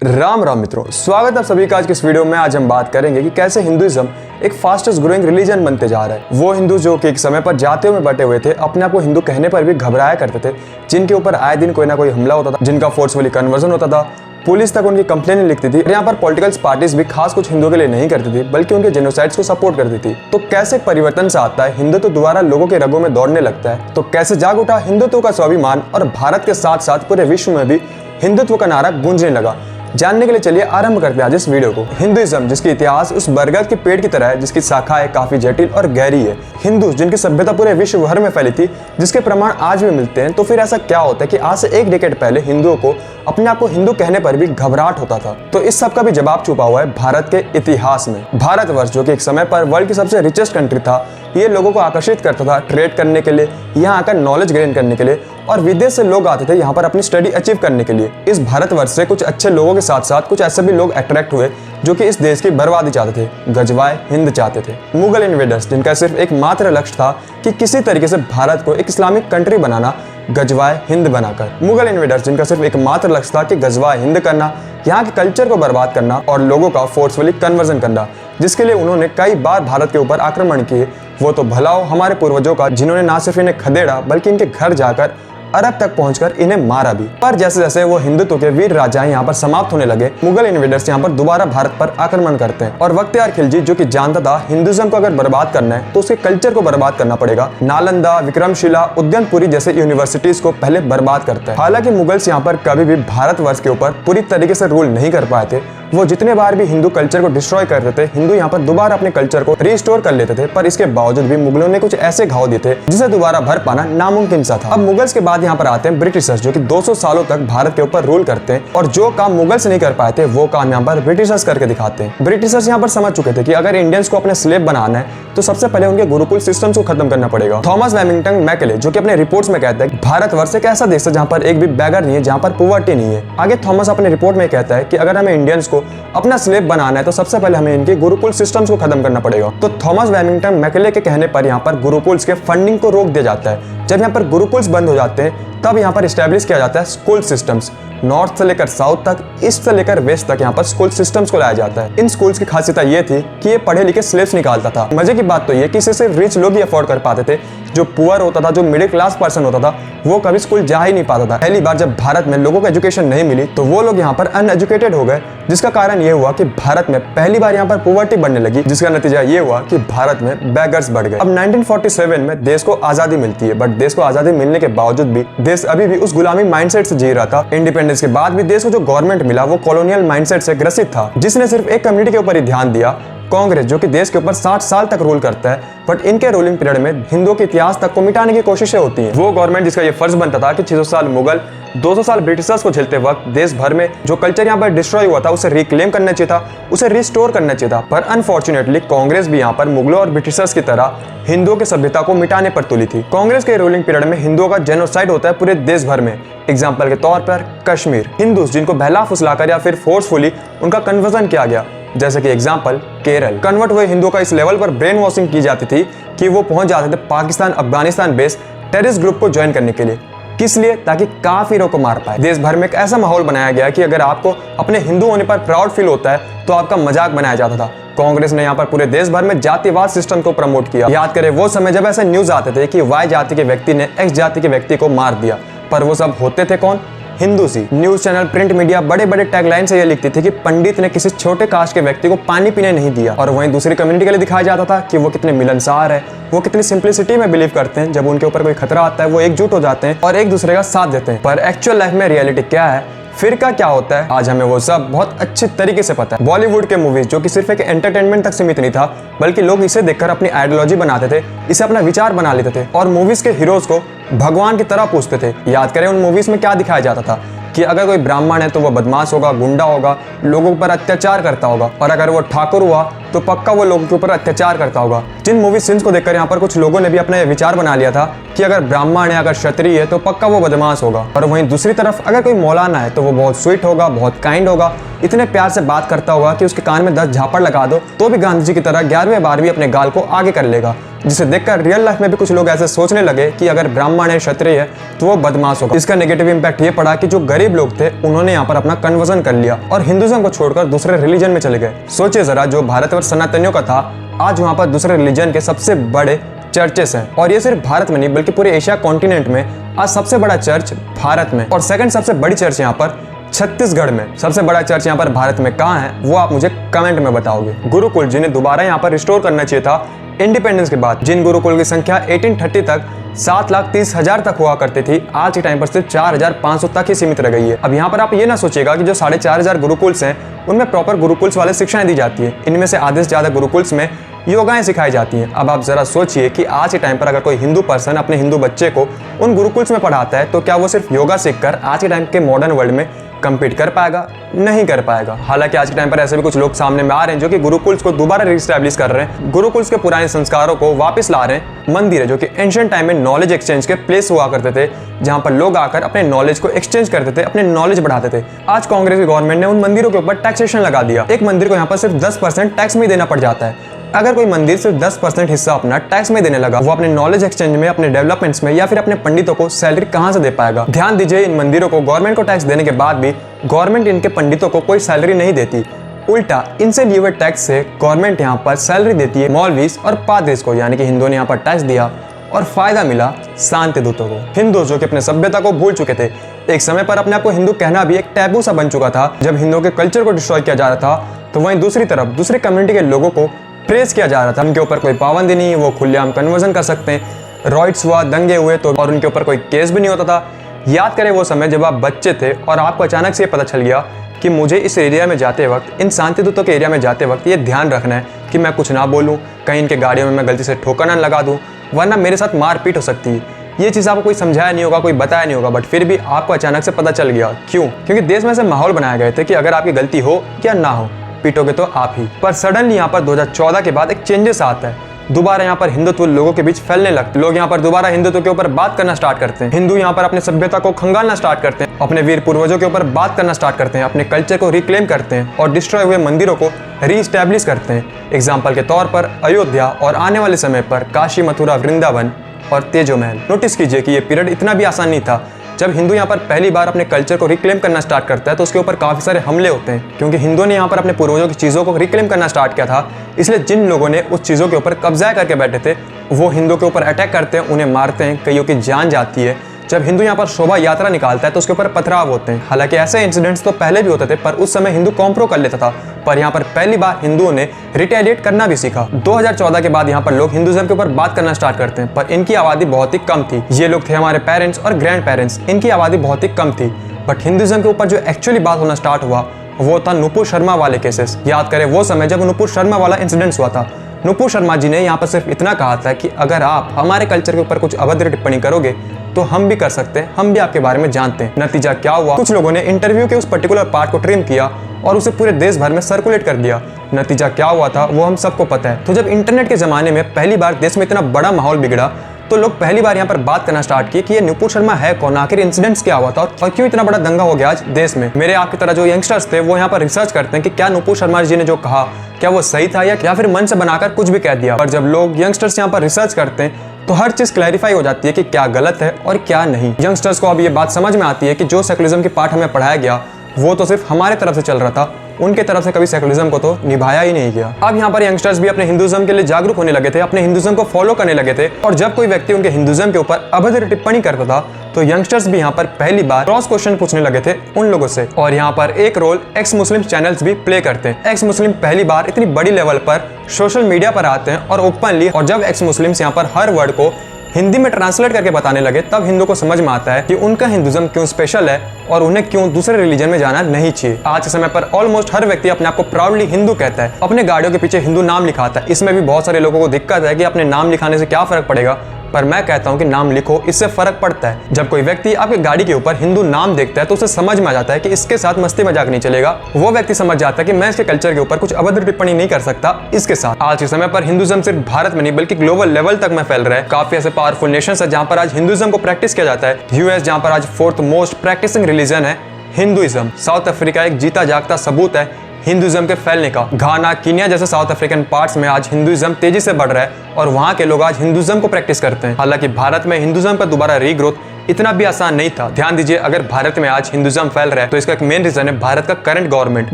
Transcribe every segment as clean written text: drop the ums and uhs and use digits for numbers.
राम राम मित्रों, स्वागत है आप सभी का आज के इस वीडियो में। आज हम बात करेंगे कि कैसे हिंदुइज्म एक फास्टेस्ट ग्रोइंग रिलीजन बनते जा रहा है। वो हिंदू जो कि एक समय पर जातियों में बटे हुए थे, अपने आप को हिंदू कहने पर भी घबराया करते थे, जिनके ऊपर आए दिन कोई ना कोई हमला होता था, जिनका फोर्सफुली कन्वर्जन होता था, पुलिस तक उनकी कंप्लेन लिखती थी। यहाँ पर पॉलिटिकल पार्टीज भी खास कुछ हिंदुओं के लिए नहीं करती थी, बल्कि उनके जेनोसाइड्स को सपोर्ट करती थी। तो कैसे परिवर्तन से आता है हिंदुत्व तो दोबारा लोगों के रगों में दौड़ने लगता है? तो कैसे जाग उठा हिंदुत्व का स्वाभिमान और भारत के साथ साथ पूरे विश्व में भी हिंदुत्व का नारा गूंजने लगा? जानने के लिए चलिए आरंभ करते हैं आज इस वीडियो को। हिंदुइज्म जिसकी इतिहास उस बरगद के पेड़ की तरह है, जिसकी शाखाएं काफी जटिल और गहरी है। हिंदू जिनकी सभ्यता पूरे विश्व भर में फैली थी, जिसके प्रमाण आज भी मिलते हैं। तो फिर ऐसा क्या होता है कि आज से एक डेकेड पहले हिंदुओं को अपने आप को हिंदू कहने पर भी घबराहट होता था? तो इस सब का भी जवाब छुपा हुआ है भारत के इतिहास में। भारतवर्ष जो कि एक समय पर वर्ल्ड की सबसे रिचेस्ट कंट्री था, ये लोगों को आकर्षित करता था ट्रेड करने के लिए, यहाँ आकर नॉलेज गेन करने के लिए, और विदेश से लोग आते थे यहाँ पर अपनी स्टडी अचीव करने के लिए। इस भारतवर्ष से कुछ अच्छे लोगों के साथ साथ कुछ ऐसे भी लोग अट्रैक्ट हुए जो कि इस देश की बर्बादी चाहते थे, गजवाए हिंद चाहते थे। मुगल इन्वेडर्स जिनका सिर्फ एक मात्र लक्ष्य था कि किसी तरीके से भारत को एक इस्लामिक कंट्री बनाना, गजवाए हिंद बनाकर। मुगल इन्वेडर्स जिनका सिर्फ एक मात्र लक्ष्य था कि गजवाए हिंद करना, यहाँ के कल्चर को बर्बाद करना और लोगों का फोर्सफुली कन्वर्जन करना, जिसके लिए उन्होंने कई बार भारत के ऊपर आक्रमण किए। वो तो भला हो हमारे पूर्वजों का, जिन्होंने ना सिर्फ इन्हें खदेड़ा बल्कि इनके घर जाकर अरब तक पहुंचकर इन्हें मारा भी। पर जैसे जैसे वो हिंदुत्व के वीर राजाएं यहाँ पर समाप्त होने लगे, मुगल इन्वेडर्स यहाँ पर दोबारा भारत पर आक्रमण करते हैं। और बख्तियार खिलजी जो कि जानता था हिंदुइज्म को अगर बर्बाद करना है तो उसके कल्चर को बर्बाद करना पड़ेगा, नालंदा, विक्रमशिला, उद्यनपुरी जैसे यूनिवर्सिटीज को पहले बर्बाद करता है। हालांकि मुगल्स यहाँ पर कभी भी भारतवर्ष के ऊपर पूरी तरीके से रूल नहीं कर पाए थे। वो जितने बार भी हिंदू कल्चर को डिस्ट्रॉय करते थे, हिंदू यहाँ पर दोबारा अपने कल्चर को रिस्टोर कर लेते थे। पर इसके बावजूद भी मुगलों ने कुछ ऐसे घाव दिए थे जिसे दोबारा भर पाना नामुमकिन सा था। अब मुगल्स के बाद यहाँ पर आते हैं ब्रिटिशर्स, जो कि 200 सालों तक भारत के ऊपर रूल करते हैं, और जो काम मुगल्स नहीं कर पाए थे वो काम यहाँ पर ब्रिटिशर्स करके दिखाते हैं। ब्रिटिशर्स यहाँ पर समझ चुके थे कि अगर इंडियंस को अपने स्लेव बनाना है तो सबसे पहले उनके गुरुकुल सिस्टम्स को खत्म करना पड़ेगा। थॉमस वेलिंगटन मैकले जो कि अपने रिपोर्ट्स में कहता है कि भारतवर्ष एक ऐसा देश है जहाँ पर एक भी बैगर नहीं है, जहाँ पर पुवर्टी नहीं है। आगे थॉमस अपने रिपोर्ट में कहता है कि अगर हमें इंडियंस को अपना स्लेव बनाना है तो सबसे पहले हमें इनके गुरुकुल सिस्टम्स को खत्म करना पड़ेगा। तो थॉमस वेलिंगटन मैकले के कहने पर यहाँ पर गुरुकुल्स के फंडिंग को रोक दिया जाता है। जब यहाँ पर गुरुकुल्स बंद हो जाते हैं तब यहाँ पर इस्टेब्लिश किया जाता है स्कूल सिस्टम्स। नॉर्थ से लेकर साउथ तक, ईस्ट से लेकर वेस्ट तक यहाँ पर स्कूल सिस्टम्स को लाया जाता है। इन स्कूल्स की खासियत ये थी कि ये पढ़े लिखे स्लेव्स निकालता था। मजे की बात तो ये कि इसे सिर्फ रिच लोग ही अफोर्ड कर पाते थे। जो पुअर होता था, जो मिडिल क्लास पर्सन होता था, वो कभी स्कूल जा ही नहीं पाता था। पहली बार जब भारत में लोगों को एजुकेशन नहीं मिली तो वो लोग यहाँ पर अनएजुकेटेड हो गए, जिसका कारण ये हुआ कि भारत में पहली बार यहाँ पर पुवर्टी बढ़ने लगी, जिसका नतीजा ये हुआ कि भारत में बैगर्स बढ़ गए। अब 1947 में देश को आजादी मिलती है, बट देश को आजादी मिलने के बावजूद भी देश अभी भी उस गुलामी माइंडसेट से जी रहा था। इंडिपेंडेंस के बाद भी देश को जो गवर्नमेंट मिला वो कॉलोनियल माइंडसेट से ग्रसित था, जिसने सिर्फ एक कम्युनिटी के ऊपर ही ध्यान दिया, कांग्रेस, जो कि देश के ऊपर 60 साल तक रूल करता है। बट इनके रूलिंग पीरियड में हिंदुओं के इतिहास तक को मिटाने की कोशिशें होती हैं। वो गवर्नमेंट जिसका ये फर्ज बनता था कि 600 साल मुगल, 200 साल ब्रिटिशर्स को झेलते वक्त देश भर में जो कल्चर यहाँ पर डिस्ट्रॉय हुआ था उसे रिक्लेम करना चाहिए था, उसे रिस्टोर करना चाहिए था। पर अनफॉर्चुनेटली कांग्रेस भी यहाँ पर मुगलों और ब्रिटिशर्स की तरह हिंदुओं की सभ्यता को मिटाने पर तुली थी। कांग्रेस के रूलिंग पीरियड में हिंदुओं का जेनोसाइड होता है पूरे देश भर में। एग्जाम्पल के तौर पर कश्मीर, हिंदूज जिनको बहला फुसलाकर या फिर फोर्सफुली उनका कन्वर्जन किया गया। जैसे कि एग्जाम्पल केरल, कन्वर्ट हुए हिंदुओं का इस लेवल पर ब्रेन वॉशिंग की जाती थी कि वो पहुंच जाते थे Pakistan, Afghanistan based terrorist group को ज्वाइन करने के लिए। किस लिए? ताकि काफिरों को मार पाए। देश भर में एक ऐसा माहौल बनाया गया कि अगर आपको अपने हिंदू होने पर प्राउड फील होता है तो आपका मजाक बनाया जाता था। कांग्रेस ने यहाँ पर पूरे देश भर में जातिवाद सिस्टम को प्रमोट किया। याद करें वो समय जब ऐसे न्यूज आते थे कि वाई जाति के व्यक्ति ने एक्स जाति के व्यक्ति को मार दिया, पर वो सब होते थे कौन? हिंदू सी। न्यूज चैनल, प्रिंट मीडिया बड़े बड़े टैगलाइन से ये लिखती थी कि पंडित ने किसी छोटे कास्ट के व्यक्ति को पानी पीने नहीं दिया, और वहीं दूसरी कम्युनिटी के लिए दिखाया जाता था कि वो कितने मिलनसार है, वो कितनी सिंप्लिसिटी में बिलीव करते हैं। जब उनके ऊपर कोई खतरा आता है वो एकजुट हो जाते हैं और एक दूसरे का साथ देते हैं। पर एक्चुअल लाइफ में रियलिटी क्या है, फिरका क्या होता है, आज हमें वो सब बहुत अच्छे तरीके से पता है। बॉलीवुड के मूवीज जो कि सिर्फ एक एंटरटेनमेंट तक सीमित नहीं था, बल्कि लोग इसे देखकर अपनी आइडियोलॉजी बनाते थे, इसे अपना विचार बना लेते थे और मूवीज के हीरोज को भगवान की तरह पूछते थे। याद करें उन मूवीज में क्या दिखाया जाता था कि अगर कोई ब्राह्मण है तो वो बदमाश होगा, गुंडा होगा, लोगों पर अत्याचार करता होगा, और अगर वो ठाकुर हुआ तो पक्का वो लोगों के ऊपर अत्याचार करता होगा। जिन मूवी सीन्स को देखकर यहाँ पर कुछ लोगों ने भी अपना विचार बना लिया था कि अगर ब्राह्मण है, अगर क्षत्रिय है तो पक्का वो बदमाश होगा। और वहीं दूसरी तरफ अगर कोई मौलाना है तो वो बहुत स्वीट होगा, बहुत काइंड होगा, इतने प्यार से बात करता होगा कि उसके कान में 10 झापड़ लगा दो तो भी गांधी जी की तरह 11वें 12वीं अपने गाल को आगे कर लेगा। जिसे देखकर रियल लाइफ में भी कुछ लोग ऐसे सोचने लगे कि अगर ब्राह्मण है, क्षत्रिय है तो वो बदमाश होगा। इसका नेगेटिव इंपैक्ट ये पड़ा कि जो गरीब लोग थे उन्होंने यहाँ पर अपना कन्वर्जन कर लिया और हिंदुइज्म को छोड़कर दूसरे रिलीजन में चले गए। सोचिए जरा, जो भारतवर्ष सनातनियों का था आज वहाँ पर दूसरे रिलीजन के सबसे बड़े चर्चेस हैं। और ये सिर्फ भारत में नहीं बल्कि पूरे एशिया कॉन्टिनेंट में आज सबसे बड़ा चर्च भारत में, और सेकंड सबसे बड़ी चर्च यहाँ पर छत्तीसगढ़ में। सबसे बड़ा चर्च यहाँ पर भारत में कहाँ है वो आप मुझे कमेंट में बताओगे। गुरुकुल जिन्हें दोबारा यहाँ पर रिस्टोर करना चाहिए था इंडिपेंडेंस के बाद, जिन गुरुकुल की संख्या 1830 तक 7,30,000 तक हुआ करती थी, आज के टाइम पर सिर्फ 4,500 तक ही सीमित रह गई है। अब यहाँ पर आप ये ना सोचिएगा कि जो 4,500 गुरुकुल्स हैं उनमें प्रॉपर गुरुकुल्स वाले शिक्षाएं दी जाती है। इनमें से आधे से ज्यादा गुरुकुल्स में योगाएं सिखाई जाती हैं। अब आप जरा सोचिए कि आज के टाइम पर अगर कोई हिंदू पर्सन अपने हिंदू बच्चे को उन गुरुकुल्स में पढ़ाता है तो क्या वो सिर्फ योगा सीखकर आज के टाइम के मॉडर्न वर्ल्ड में कम्पीट कर पाएगा? नहीं कर पाएगा। हालांकि आज के टाइम पर ऐसे भी कुछ लोग सामने में आ रहे हैं जो कि गुरुकुल्स को दोबारा रिस्टैब्लिश कर रहे हैं, गुरुकुल्स के पुराने संस्कारों को वापस ला रहे हैं। मंदिर है जो कि एंशिएंट टाइम में नॉलेज एक्सचेंज के प्लेस हुआ करते थे, जहां पर लोग आकर अपने नॉलेज को एक्सचेंज करते थे, अपने नॉलेज बढ़ाते थे। आज कांग्रेस की गवर्नमेंट ने उन मंदिरों के ऊपर टैक्सेशन लगा दिया। एक मंदिर को यहाँ पर सिर्फ 10% टैक्स में देना पड़ जाता है। अगर कोई मंदिर सिर्फ 10% हिस्सा अपना टैक्स में देने लगा, वो अपने नॉलेज एक्सचेंज में, अपने डेवलपमेंट्स में या फिर अपने पंडितों को सैलरी कहां से दे पाएगा? ध्यान दीजिए, इन मंदिरों को गवर्नमेंट को टैक्स देने के बाद भी गवर्नमेंट इनके पंडितों को कोई सैलरी नहीं देती। उल्टा इनसे लिए हुए टैक्स से गवर्नमेंट यहाँ पर सैलरी देती है मौलवीज और पादरीज को, यानी कि हिंदुओं ने यहाँ पर टैक्स दिया और फायदा मिला शांति दूतों को। हिंदू जो कि अपने सभ्यता को भूल चुके थे, एक समय पर अपने आप को हिंदू कहना भी एक टैबू सा बन चुका था। जब हिंदुओं के कल्चर को डिस्ट्रॉय किया जा रहा था तो वहीं दूसरी तरफ दूसरी कम्युनिटी के लोगों को प्रेस किया जा रहा था। उनके ऊपर कोई पाबंदी नहीं, वो खुलेआम कन्वर्जन कर सकते हैं। रॉइट्स हुआ, दंगे हुए तो और उनके ऊपर कोई केस भी नहीं होता था। याद करें वो समय जब आप बच्चे थे और आपको अचानक से पता चल गया कि मुझे इस एरिया में जाते वक्त, इन शांति दूतों के एरिया में जाते वक्त ये ध्यान रखना है कि मैं कुछ ना बोलूँ, कहीं इनके गाड़ियों में मैं गलती से ठोकर ना लगा दूँ, वरना मेरे साथ मारपीट हो सकती है। ये चीज़ आपको कोई समझाया नहीं होगा, कोई बताया नहीं होगा, बट फिर भी आपको अचानक से पता चल गया। क्यों? क्योंकि देश में ऐसे माहौल बनाए गए थे कि अगर आपकी गलती हो या ना हो, पीटोगे तो आप ही। पर सडनली यहाँ पर 2014 के बाद एक चेंजेस आता है। दोबारा यहाँ पर हिंदुत्व लोगों के बीच फैलने लगते, लोग यहाँ पर दोबारा हिंदुत्व के ऊपर बात करना स्टार्ट करते हैं। हिंदू यहाँ पर अपने सभ्यता को खंगालना स्टार्ट करते हैं, अपने वीर पूर्वजों के ऊपर बात करना स्टार्ट करते हैं, अपने कल्चर को रिक्लेम करते हैं और डिस्ट्रॉय हुए मंदिरों को रीस्टैब्लिश करते हैं। एग्जाम्पल के तौर पर अयोध्या और आने वाले समय पर काशी, मथुरा, वृंदावन और तेजो महल। नोटिस कीजिए कि ये पीरियड इतना भी आसान नहीं था। जब हिंदू यहाँ पर पहली बार अपने कल्चर को रिक्लेम करना स्टार्ट करता है तो उसके ऊपर काफ़ी सारे हमले होते हैं, क्योंकि हिंदुओं ने यहाँ पर अपने पूर्वजों की चीज़ों को रिक्लेम करना स्टार्ट किया था। इसलिए जिन लोगों ने उस चीज़ों के ऊपर कब्जा करके बैठे थे वो हिंदुओं के ऊपर अटैक करते हैं, उन्हें मारते हैं, कईयों की जान जाती है। जब हिंदू यहाँ पर शोभा यात्रा निकालता है तो उसके ऊपर पथराव होते हैं। हालांकि ऐसे इंसिडेंट्स तो पहले भी होते थे, पर उस समय हिंदू कॉम्प्रो कर लेता था। पर यहाँ पर पहली बार हिंदुओं ने रिटेलिएट करना भी सीखा। 2014 के बाद यहाँ पर लोग हिंदुइज्म के ऊपर बात करना स्टार्ट करते हैं, पर इनकी आबादी बहुत ही कम थी। ये लोग थे हमारे पेरेंट्स और ग्रैंड पेरेंट्स, इनकी आबादी बहुत ही कम थी। बट हिंदुइज्म के ऊपर जो एक्चुअली बात होना स्टार्ट हुआ वो था नुपुर शर्मा वाले केसेस। याद करें वो समय जब नुपुर शर्मा वाला इंसिडेंट हुआ था। नुपुर शर्मा जी ने यहाँ पर सिर्फ इतना कहा था कि अगर आप हमारे कल्चर के ऊपर कुछ अभद्र टिप्पणी करोगे तो हम भी कर सकते हैं, हम भी आपके बारे में जानते हैं। नतीजा क्या हुआ? कुछ लोगों ने इंटरव्यू के उस पर्टिकुलर पार्ट को ट्रिम किया और उसे पूरे देश भर में सर्कुलेट कर दिया। नतीजा क्या हुआ था वो हम सबको पता है। तो जब इंटरनेट के जमाने में पहली बार देश में इतना बड़ा माहौल बिगड़ा तो लोग पहली बार यहाँ पर बात करना स्टार्ट किए कि ये नुपुर शर्मा है कौन, आखिर इंसिडेंट्स क्या हुआ था और क्यों इतना बड़ा दंगा हो गया आज देश में। मेरे आपकी तरह जो यंगस्टर्स थे वो यहाँ पर रिसर्च करते हैं कि क्या नुपुर शर्मा जी ने जो कहा क्या वो सही था या फिर मन से बनाकर कुछ भी कह दिया। और जब लोग यंगस्टर्स यहाँ पर रिसर्च करते हैं तो हर चीज क्लैरिफाई हो जाती है कि क्या गलत है और क्या नहीं। यंगस्टर्स को अब ये बात समझ में आती है कि जो सेकुलरिज्म की पाठ हमें पढ़ाया गया वो तो सिर्फ हमारे तरफ से चल रहा था, उनके तरफ से कभी सेकुलरिज्म को तो निभाया ही नहीं गया। अब यहाँ पर यंगस्टर्स भी अपने हिंदुइज्म के लिए जागरूक होने लगे थे, अपने हिंदुइज्म को फॉलो करने लगे थे। और जब कोई व्यक्ति उनके हिंदुइज्म के ऊपर अभद्र टिप्पणी करता था तो यंगस्टर्स भी यहाँ पर पहली बार क्रॉस क्वेश्चन पूछने लगे थे उन लोगों से। और यहाँ पर एक रोल एक्स मुस्लिम चैनल्स भी प्ले करते हैं। एक्स मुस्लिम पहली बार इतनी बड़ी लेवल पर सोशल मीडिया पर आते हैं और ओपनली, और जब एक्स मुस्लिम्स यहाँ पर हर वर्ड को हिंदी में ट्रांसलेट करके बताने लगे तब हिंदू को समझ में आता है कि उनका हिंदुइज्म क्यों स्पेशल है और उन्हें क्यों दूसरे रिलीजन में जाना नहीं चाहिए। आज के समय पर ऑलमोस्ट हर व्यक्ति अपने आप को प्राउडली हिंदू कहता है, अपने गाड़ियों के पीछे हिंदू नाम लिखाता है। इसमें भी बहुत सारे लोगों को दिक्कत है कि अपने नाम लिखाने से क्या फर्क पड़ेगा, पर मैं कहता हूँ कि नाम लिखो, इससे फर्क पड़ता है। जब कोई व्यक्ति आपकी गाड़ी के ऊपर हिंदू नाम देखता है तो उसे समझ में आ जाता है कि इसके साथ मस्ती मजाक नहीं चलेगा। वो व्यक्ति समझ जाता है कि मैं इसके कल्चर के ऊपर कुछ अभद्र टिप्पणी नहीं कर सकता इसके साथ। आज के समय पर हिंदुइज्म सिर्फ भारत में नहीं बल्कि ग्लोबल लेवल तक में फैल रहा है। काफी ऐसे पावरफुल नेशंस है जहाँ पर आज हिंदुइज्म को प्रैक्टिस किया जाता है। यूएस जहाँ पर आज 4th मोस्ट प्रैक्टिसिंग रिलीजन है हिंदुइज्म। साउथ अफ्रीका एक जीता जागता सबूत है हिंदुइज्म के फैलने का। घाना, कीनिया जैसे साउथ अफ्रीकन पार्ट्स में आज हिंदुइज्म तेजी से बढ़ रहा है और वहाँ के लोग आज हिंदुइज्म को प्रैक्टिस करते हैं। हालांकि भारत में हिंदुइज्म का दोबारा रीग्रोथ इतना भी आसान नहीं था। ध्यान दीजिए, अगर भारत में आज हिंदुइज्म फैल रहा है तो इसका एक मेन रीजन है भारत का करंट गवर्नमेंट,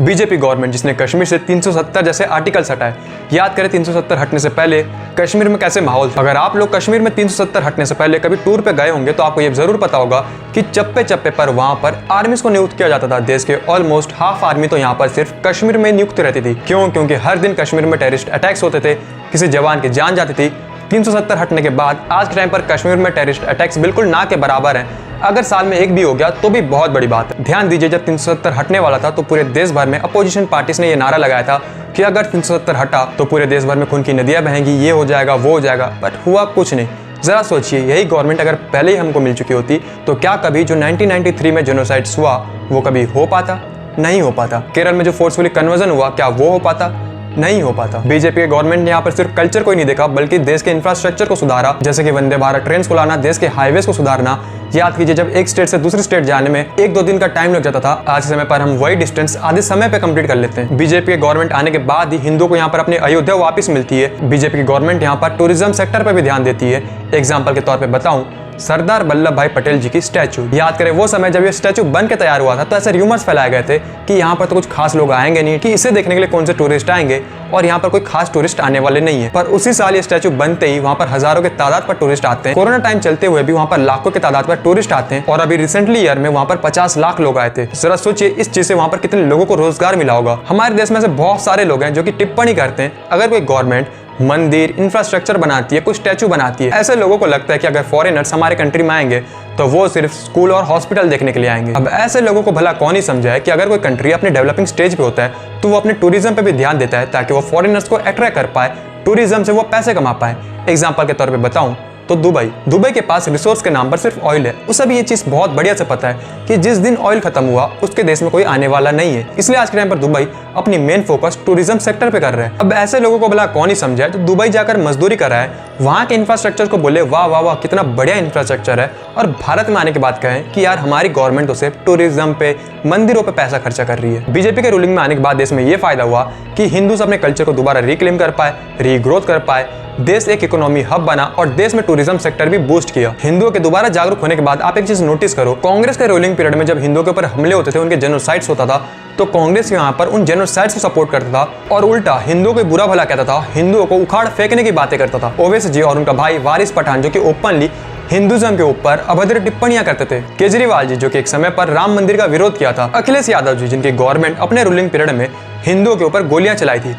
बीजेपी गवर्नमेंट, जिसने कश्मीर से 370 जैसे आर्टिकल्स हटाए। याद करें 370 हटने से पहले कश्मीर में कैसे माहौल था। अगर आप लोग कश्मीर में 370 हटने से पहले कभी टूर पे गए होंगे तो आपको ये जरूर पता होगा कि चप्पे चप्पे पर वहां पर आर्मीज को नियुक्त किया जाता था। देश के ऑलमोस्ट हाफ आर्मी तो यहाँ पर सिर्फ कश्मीर में नियुक्त रहती थी। क्यों? क्योंकि हर दिन कश्मीर में टेररिस्ट अटैक्स होते थे, किसी जवान की जान जाती थी। 370 हटने के बाद आज के टाइम पर कश्मीर में टेररिस्ट अटैक्स बिल्कुल ना के बराबर हैं। अगर साल में एक भी हो गया तो भी बहुत बड़ी बात है। ध्यान दीजिए, जब 370 हटने वाला था तो पूरे देश भर में अपोजिशन पार्टीज ने ये नारा लगाया था कि अगर 370 हटा तो पूरे देश भर में खून की नदियां बहेंगी, ये हो जाएगा, वो हो जाएगा। बट हुआ कुछ नहीं। जरा सोचिए, यही गवर्नमेंट अगर पहले ही हमको मिल चुकी होती तो क्या कभी जो 1993 में जेनोसाइड्स हुआ वो कभी हो पाता? नहीं हो पाता। केरल में जो फोर्सफुली कन्वर्जन हुआ, क्या वो हो पाता? नहीं हो पाता। बीजेपी के गवर्नमेंट ने यहाँ पर सिर्फ कल्चर को ही नहीं देखा बल्कि देश के इंफ्रास्ट्रक्चर को सुधारा, जैसे कि वंदे भारत ट्रेन को लाना, देश के हाईवेज को सुधारना। याद कीजिए, जब एक स्टेट से दूसरे स्टेट जाने में 1-2 दिन का टाइम लग जाता था, आज के समय पर हम वही डिस्टेंस आधे समय पे कंप्लीट कर लेते हैं। बीजेपी के गवर्नमेंट आने के बाद ही हिंदुओं को यहाँ पर अपनी अयोध्या वापस मिलती है। बीजेपी की गवर्नमेंट यहाँ पर टूरिज्म सेक्टर पर भी ध्यान देती है। एग्जाम्पल के तौर पर बताऊं, सरदार वल्लभ भाई पटेल जी की स्टैचू। याद करें वो समय जब ये स्टैचू बन के तैयार हुआ था तो ऐसे रूमर्स फैलाए गए थे कि यहाँ पर तो कुछ खास लोग आएंगे नहीं, कि इसे देखने के लिए कौन से टूरिस्ट आएंगे, और यहाँ पर कोई खास टूरिस्ट आने वाले नहीं है। पर उसी साल ये स्टैचू बनते ही वहाँ पर हजारों के तादाद पर टूरिस्ट आते हैं। कोरोना टाइम चलते हुए भी वहाँ पर लाखों के तादाद पर टूरिस्ट आते हैं और अभी रिसेंटली ईयर में वहाँ पर 50 लाख लोग आए थे। जरा सोचिए, इस चीज से वहाँ पर कितने लोगों को रोजगार मिला होगा। हमारे देश में से बहुत सारे लोग हैं जो कि टिप्पणी करते हैं अगर कोई गवर्नमेंट मंदिर इंफ्रास्ट्रक्चर बनाती है, कुछ स्टैचू बनाती है, ऐसे लोगों को लगता है कि अगर फॉरेनर्स हमारे कंट्री में आएंगे तो वो सिर्फ स्कूल और हॉस्पिटल देखने के लिए आएंगे। अब ऐसे लोगों को भला कौन ही समझाए कि अगर कोई कंट्री अपने डेवलपिंग स्टेज पे होता है तो वो अपने टूरिज्म पे भी ध्यान देता है ताकि वो फॉरेनर्स को अट्रैक्ट कर पाए, टूरिज्म से वो पैसे कमा पाए। एग्जाम्पल के तौर पर बताऊं तो दुबई के पास रिसोर्स के नाम पर सिर्फ ऑयल है। उसे भी ये चीज बहुत बढ़िया से पता है कि जिस दिन ऑयल खत्म हुआ उसके देश में कोई आने वाला नहीं है। इसलिए आज के टाइम पर दुबई अपनी मेन फोकस टूरिज्म सेक्टर पे कर रहे हैं। अब ऐसे लोगों को भला कौन ही समझाए जो दुबई जाकर मजदूरी कर रहा है, वहाँ के इंफ्रास्ट्रक्चर को बोले वाह वाह वाह कितना बढ़िया इंफ्रास्ट्रक्चर है, और भारत में आने के बाद कहें कि यार हमारी गवर्नमेंट तो सिर्फ टूरिज्म पे, मंदिरों पे पैसा खर्चा कर रही है। बीजेपी के रूलिंग में आने के बाद देश में ये फायदा हुआ कि हिंदूज अपने कल्चर को दोबारा रिक्लेम कर पाए, रीग्रोथ कर पाए, देश एक इकोनॉमी हब बना और देश में टूरिज्म सेक्टर भी बूस्ट किया। हिंदुओं के दोबारा जागरूक होने के बाद आप एक चीज नोटिस करो, कांग्रेस के रूलिंग पीरियड में जब हिंदुओं के ऊपर हमले होते थे, उनके जेनोसाइड्स होता था, तो कांग्रेस यहाँ पर उन जेनोसाइड्स को सपोर्ट करता था और उल्टा हिंदुओं को बुरा भला कहता था, हिंदुओं को उखाड़ फेंकने की बातें करता था। ओवैसी जी और उनका भाई वारिस पठान जो कि ओपनली हिंदुइज्म के ऊपर अभद्र टिप्पणियां करते थे। केजरीवाल जी जो कि एक समय पर राम मंदिर का विरोध किया था। अखिलेश यादव जी जिनकी गवर्नमेंट अपने रूलिंग पीरियड में हिंदुओं के ऊपर गोलियां चलाई थी।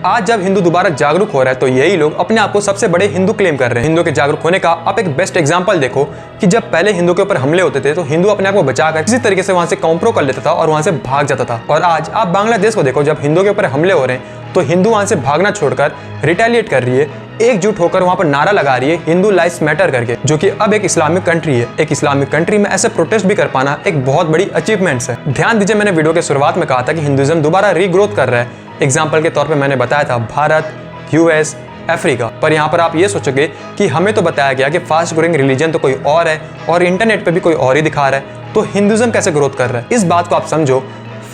आज जब हिंदू दोबारा जागरूक हो रहा है तो यही लोग अपने आप को सबसे बड़े हिंदू क्लेम कर रहे हैं। हिंदू के जागरूक होने का आप एक बेस्ट एग्जांपल देखो कि जब पहले हिंदू के ऊपर हमले होते थे तो हिंदू अपने आप को बचाकर किसी तरीके से वहां से कॉम्प्रो कर लेता था और वहां से भाग जाता था। और आज आप बांग्लादेश को देखो, जब हिंदू के ऊपर हमले हो रहे हैं तो हिंदू वहां से भागना छोड़कर रिटेलिएट कर रही है, एकजुट होकर वहां पर नारा लगा रही है हिंदू लाइव्स मैटर करके, जो कि अब एक इस्लामिक कंट्री है। एक इस्लामिक कंट्री में ऐसे प्रोटेस्ट भी कर पाना एक बहुत बड़ी अचीवमेंट्स है। ध्यान दीजिए, मैंने वीडियो के शुरुआत में कहा था कि हिंदुइज्म दोबारा रीग्रोथ कर रहा है। एग्जाम्पल के तौर पे मैंने बताया था भारत, यूएस, अफ्रीका। पर यहाँ पर आप ये सोचोगे कि हमें तो बताया गया कि फास्ट ग्रोइंग रिलीजन तो कोई और है और इंटरनेट पे भी कोई और ही दिखा रहा है, तो हिंदुइज्म कैसे ग्रोथ कर रहा है? इस बात को आप समझो,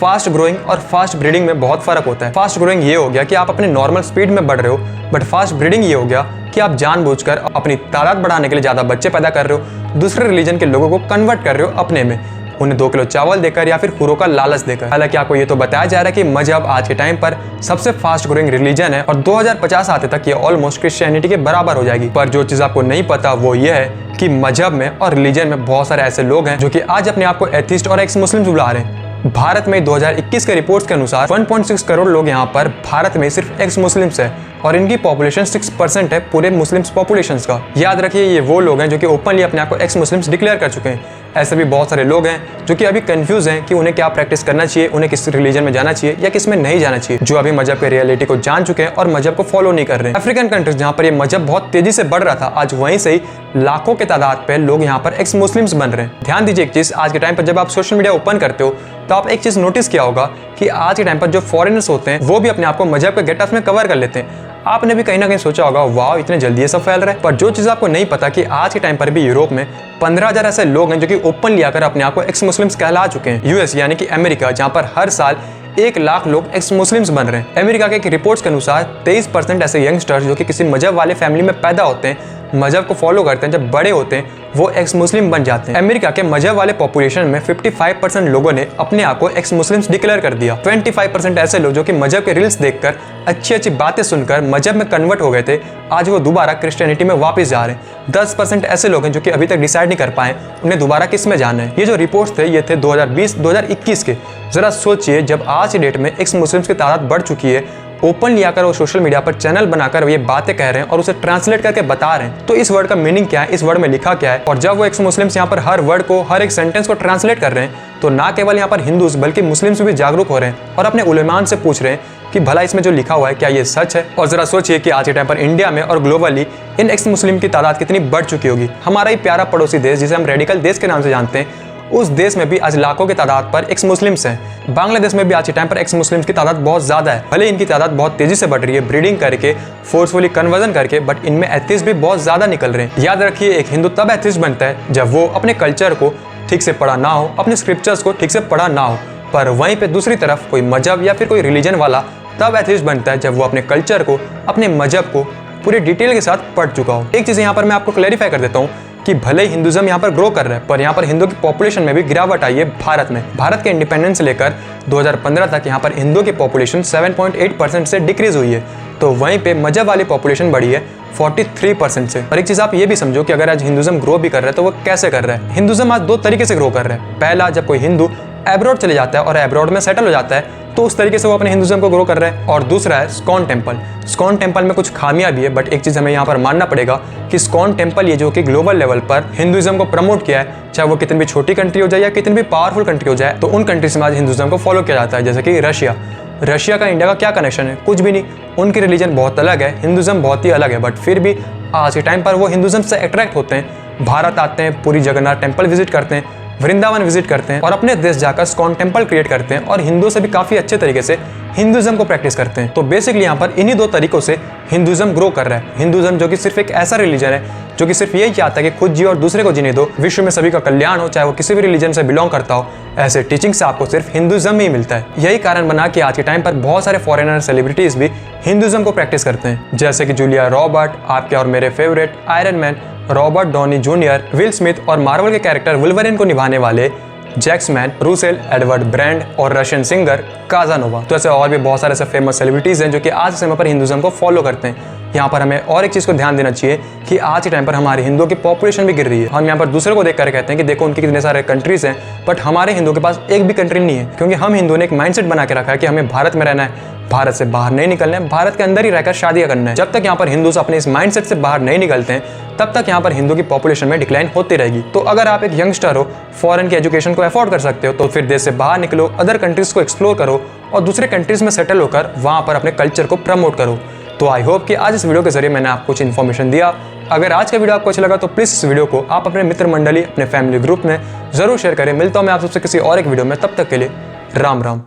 फास्ट ग्रोइंग और फास्ट ब्रीडिंग में बहुत फर्क होता है। फास्ट ग्रोइंग ये हो गया कि आप अपने नॉर्मल स्पीड में बढ़ रहे हो, बट फास्ट ब्रीडिंग ये हो गया कि आप जानबूझकर अपनी तादाद बढ़ाने के लिए ज्यादा बच्चे पैदा कर रहे हो, दूसरे रिलीजन के लोगों को कन्वर्ट कर रहे हो अपने में, उन्हें 2 किलो चावल देकर या फिर हुरों का लालच देकर। हालांकि आपको ये तो बताया जा रहा है कि मजहब आज के टाइम पर सबसे फास्ट ग्रोइंग रिलीजन है और 2050 आते तक ये ऑलमोस्ट क्रिश्चियनिटी के बराबर हो जाएगी। पर जो चीज आपको नहीं पता वो ये है कि मजहब में और रिलीजन में बहुत सारे ऐसे लोग हैं जो कि आज अपने आप को एथिस्ट और एक्स मुस्लिम बुला रहे हैं। भारत में 2021 के रिपोर्ट्स के अनुसार 1.6 करोड़ लोग यहाँ पर भारत में सिर्फ एक्स मुस्लिम्स है, और इनकी पॉपुलेशन 6% है पूरे मुस्लिम्स पॉपुलेशन का। याद रखिए ये वो लोग हैं जो कि ओपनली अपने आप को एक्स मुस्लिम्स डिक्लेयर कर चुके हैं। ऐसे भी बहुत सारे लोग हैं जो कि अभी कंफ्यूज हैं कि उन्हें क्या प्रैक्टिस करना चाहिए, उन्हें किस रिलीजन में जाना चाहिए या किस में नहीं जाना चाहिए, जो अभी मजहब के रियलिटी को जान चुके हैं और मजहब को फॉलो नहीं कर रहे हैं। अफ्रीकन कंट्रीज जहाँ पर ये मजहब बहुत तेजी से बढ़ रहा था, आज वहीं से ही लाखों के तादाद पे लोग यहाँ पर एक्स मुस्लिम्स बन रहे हैं। ध्यान दीजिए एक चीज, आज के टाइम पर जब आप सोशल मीडिया ओपन करते हो तो आप एक चीज नोटिस किया होगा कि आज के टाइम पर जो फॉरेनर्स होते हैं वो भी अपने आप को मजहब के गेटअप में कवर कर लेते हैं। आपने भी कहीं ना कहीं सोचा होगा वाह इतने जल्दी ये सब फैल रहा है, पर जो चीज़ आपको नहीं पता कि आज के टाइम पर भी यूरोप में 15,000 ऐसे लोग हैं जो कि ओपनली आकर अपने आप को एक्स मुस्लिम्स कहला चुके हैं। यूएस यानी कि अमेरिका, जहां पर हर साल 1 लाख लोग एक्स मुस्लिम्स बन रहे हैं। अमेरिका के एक रिपोर्ट्स के अनुसार 23% ऐसे यंगस्टर्स जो कि किसी मजहब वाले फैमिली में पैदा होते हैं, मजहब को फॉलो करते हैं, जब बड़े होते हैं वो एक्स मुस्लिम बन जाते हैं। अमेरिका के मजहब वाले पॉपुलेशन में 55% लोगों ने अपने आप को एक्स मुस्लिम्स डिक्लेयर कर दिया। 25% ऐसे लोग जो कि मजहब के रील्स देखकर अच्छी अच्छी बातें सुनकर मजहब में कन्वर्ट हो गए थे, आज वो दोबारा क्रिश्चियनिटी में वापस जा रहे हैं। 10% ऐसे लोग हैं जो कि अभी तक डिसाइड नहीं कर पाए उन्हें दोबारा किस में जाना है। ये जो रिपोर्ट्स थे ये थे 2020-2021 के। जरा सोचिए जब आज की डेट में एक्स मुस्लिम्स की तादाद बढ़ चुकी है, ओपनली आकर वो सोशल मीडिया पर चैनल बनाकर ये बातें कह रहे हैं और उसे ट्रांसलेट करके बता रहे हैं, तो इस वर्ड का मीनिंग क्या है, इस वर्ड में लिखा क्या है। और जब वो एक्स मुस्लिम्स यहाँ पर हर वर्ड को, हर एक सेंटेंस को ट्रांसलेट कर रहे हैं, तो ना केवल यहाँ पर हिंदूज बल्कि मुस्लिम्स भी जागरूक हो रहे हैं और अपने उलेमान से पूछ रहे हैं कि भला इसमें जो लिखा हुआ है क्या ये सच है। और जरा सोचिए कि आज के टाइम पर इंडिया में और ग्लोबली इन एक्स मुस्लिम की तादाद कितनी बढ़ चुकी होगी। हमारा ही प्यारा पड़ोसी देश जिसे हम रेडिकल देश के नाम से जानते हैं, उस देश में भी आज लाखों की तादाद पर एक्स मुस्लिम्स हैं। बांग्लादेश में भी आज के टाइम पर एक्स मुस्लिम्स की तादाद बहुत ज़्यादा है। भले इनकी तादाद बहुत तेजी से बढ़ रही है ब्रीडिंग करके, फोर्सफुली कन्वर्जन करके, बट इनमें एथिस्ट भी बहुत ज़्यादा निकल रहे हैं। याद रखिए एक हिंदू तब एथिस्ट बनता है जब वो अपने कल्चर को ठीक से पढ़ा ना हो, अपने स्क्रिप्चर्स को ठीक से पढ़ा ना हो। पर वहीं पर दूसरी तरफ कोई मजहब या फिर कोई रिलीजन वाला तब एथिस्ट बनता है जब वो अपने कल्चर को, अपने मजहब को पूरी डिटेल के साथ पढ़ चुका हो। एक चीज़ यहाँ पर मैं आपको क्लैरिफाई कर देता हूँ कि भले हिंदुज्म यहाँ पर ग्रो कर रहा है, पर यहाँ पर हिंदू की पॉपुलेशन में भी गिरावट आई है भारत में। भारत के इंडिपेंडेंस से लेकर 2015 तक यहाँ पर हिंदू की पॉपुलेशन 7.8% से डिक्रीज हुई है, तो वहीं पे मजहब वाली पॉपुलेशन बढ़ी है 43% से। और एक चीज़ आप ये भी समझो कि अगर आज हिंदुज्म ग्रो भी कर रहा है तो वो कैसे कर रहा है। हिंदुज्म आज 2 तरीके से ग्रो कर रहा है। पहला, जब कोई हिंदू एब्रॉड चले जाता है और एब्रॉड में सेटल हो जाता है तो उस तरीके से वो अपने हिंदुज्म को ग्रो कर रहा है। और दूसरा है स्कॉन टेम्पल। स्कॉन टेम्पल में कुछ खामियां भी है, बट एक चीज़ हमें यहाँ पर मानना पड़ेगा कि स्कॉन टेम्पल ये जो कि ग्लोबल लेवल पर हिंदुज्म को प्रमोट किया है, चाहे वो कितनी भी छोटी कंट्री हो जाए या कितनी भी पावरफुल कंट्री हो जाए, तो उन कंट्रीज में आज हिंदुज्म को फॉलो किया जाता है। जैसे कि रशिया का इंडिया का क्या कनेक्शन है, कुछ भी नहीं। उनकी रिलीजन बहुत अलग है, हिंदुज्म बहुत ही अलग है, बट फिर भी आज के टाइम पर वो हिंदुज्म से अट्रैक्ट होते हैं, भारत आते हैं, पूरी जगन्नाथ टेम्पल विजिट करते हैं, वृंदावन विजिट करते हैं और अपने देश जाकर स्कॉन टेम्पल क्रिएट करते हैं और हिंदुओं से भी काफ़ी अच्छे तरीके से हिंदुज्म को प्रैक्टिस करते हैं। तो बेसिकली यहाँ पर इन्हीं 2 तरीकों से हिंदुज्म ग्रो कर रहा है। हिंदुज्म जो कि सिर्फ एक ऐसा रिलीजन है जो कि सिर्फ यही चाहता है कि खुद जिए और दूसरे को जीने दो, विश्व में सभी का कल्याण हो, चाहे वो किसी भी रिलीजन से बिलोंग करता हो। ऐसे टीचिंग से आपको सिर्फ हिंदुज्म ही मिलता है। यही कारण बना कि आज के टाइम पर बहुत सारे फॉरेनर सेलिब्रिटीज भी हिंदुज्म को प्रैक्टिस करते हैं, जैसे कि जूलिया रॉबर्ट, आपके और मेरे favourite iron man Robert Downey junior, will Smith और मार्वल के कैरेक्टर वुल्वरिन को निभाने वाले जैक्समैन, रूसेल, एडवर्ड ब्रैंड और रशियन सिंगर काजानोवा। तो ऐसे और भी बहुत सारे ऐसे फेमस सेलिब्रिटीज हैं जो कि आज के समय पर हिंदुज्म को फॉलो करते हैं। यहाँ पर हमें और एक चीज़ को ध्यान देना चाहिए कि आज के टाइम पर हमारे हिंदुओं की पॉपुलेशन भी गिर रही है। हम यहाँ पर दूसरे को देखकर कहते हैं कि देखो उनके कितने सारे कंट्रीज हैं, बट हमारे हिंदुओं के पास एक भी कंट्री नहीं है, क्योंकि हम हिंदुओं ने एक माइंडसेट बना के रखा है कि हमें भारत में रहना है, भारत से बाहर नहीं निकलना है, भारत के अंदर ही रहकर शादियां करना है। जब तक यहाँ पर हिंदू अपने इस माइंडसेट से बाहर नहीं निकलते हैं, तब तक यहाँ पर हिंदू की पॉपुलेशन में डिक्लाइन होती रहेगी। तो अगर आप एक यंगस्टर हो, फॉरेन की एजुकेशन को अफोर्ड कर सकते हो, तो फिर देश से बाहर निकलो, अदर कंट्रीज को एक्सप्लोर करो और दूसरे कंट्रीज में सेटल होकर वहाँ पर अपने कल्चर को प्रमोट करो। तो आई होप कि आज इस वीडियो के जरिए मैंने आपको कुछ इन्फॉर्मेशन दिया। अगर आज का वीडियो आपको अच्छा लगा तो प्लीज़ इस वीडियो को आप अपने मित्र मंडली, अपने फैमिली ग्रुप में जरूर शेयर करें। मिलता हूँ मैं आप सबसे किसी और एक वीडियो में, तब तक के लिए राम राम।